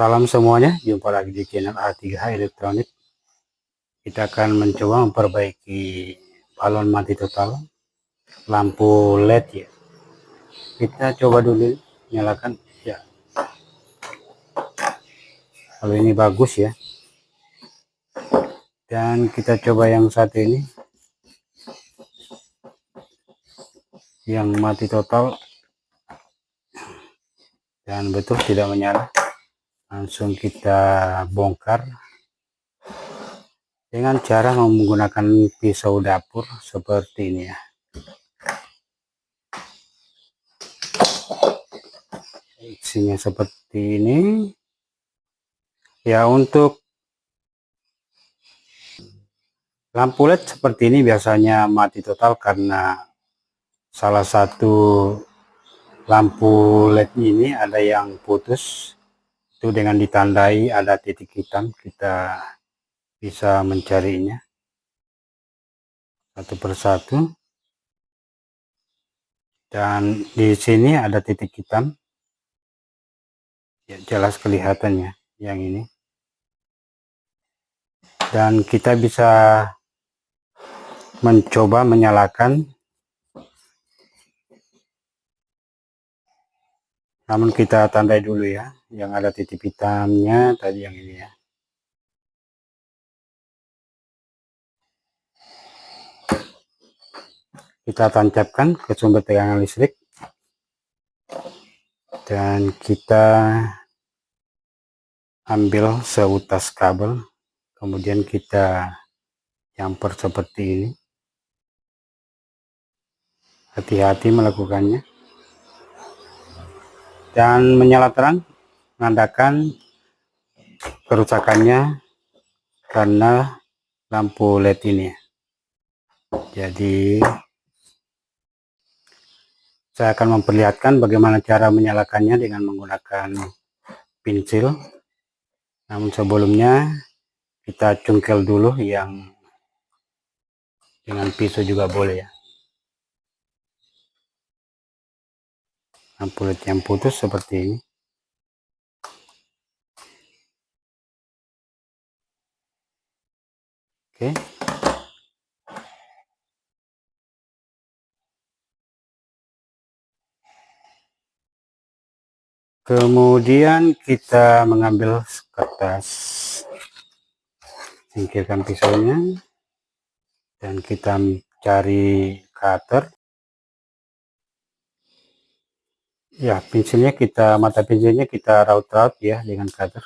Salam semuanya, jumpa lagi di channel A3H Elektronik. Kita akan mencoba memperbaiki balon mati total lampu LED ya. Kita coba dulu nyalakan ya. Kalau ini bagus ya. Dan kita coba yang satu ini, yang mati total dan betul tidak menyala. Langsung kita bongkar dengan cara menggunakan pisau dapur seperti ini ya. Isinya seperti ini ya. Untuk lampu LED seperti ini biasanya mati total karena salah satu lampu LED ini ada yang putus. Itu dengan ditandai ada titik hitam, kita bisa mencarinya satu persatu. Dan di sini ada titik hitam ya, jelas kelihatannya yang ini. Dan kita bisa mencoba menyalakan, namun kita tandai dulu ya yang ada titik hitamnya tadi, yang ini ya. Kita tancapkan ke sumber tegangan listrik dan kita ambil seutas kabel, kemudian kita jumper seperti ini. Hati-hati melakukannya. Dan menyala terang menandakan kerusakannya karena lampu LED ini. Jadi saya akan memperlihatkan bagaimana cara menyalakannya dengan menggunakan pensil. Namun sebelumnya kita cungkel dulu, yang dengan pisau juga boleh ya. Lampu LED yang putus seperti ini. Oke. Kemudian kita mengambil kertas, singkirkan pisaunya, dan kita cari cutter. Ya, pensilnya kita, mata pensilnya kita raut-raut ya dengan cutter.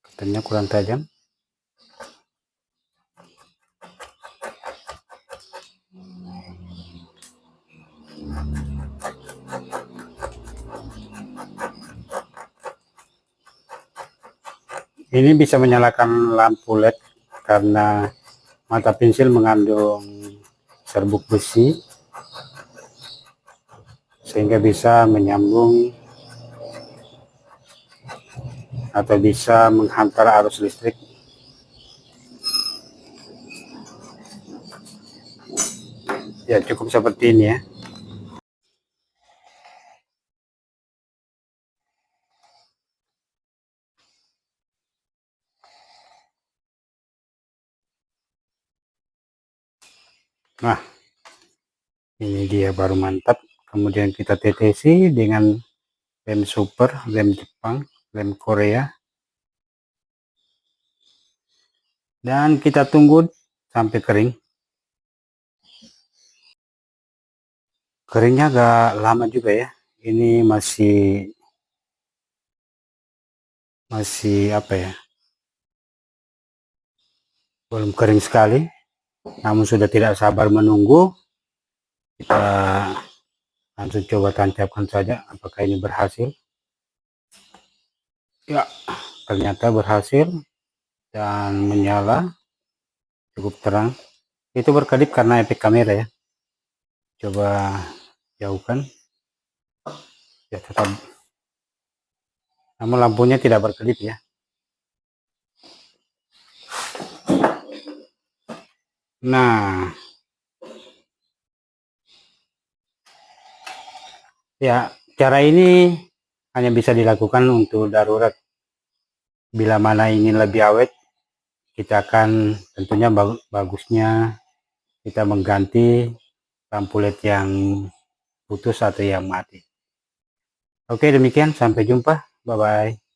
Cutternya kurang tajam. Ini bisa menyalakan lampu LED karena mata pensil mengandung serbuk besi sehingga bisa menyambung atau bisa menghantar arus listrik. Ya, cukup seperti ini ya. Nah, ini dia baru mantap. Kemudian kita tetesi dengan lem super, lem Jepang, lem Korea, dan kita tunggu sampai kering. Keringnya agak lama juga ya. Ini masih apa ya, belum kering sekali, namun sudah tidak sabar menunggu. Kita langsung coba tancapkan saja apakah ini berhasil. Ya, ternyata berhasil dan menyala cukup terang. Itu berkedip karena efek kamera ya. Coba jauhkan ya, tetap, namun lampunya tidak berkedip ya. Nah, Ya, cara ini hanya bisa dilakukan untuk darurat. Bila mana ingin lebih awet, kita akan tentunya bagusnya kita mengganti lampu LED yang putus atau yang mati. Oke, demikian. Sampai jumpa. Bye-bye.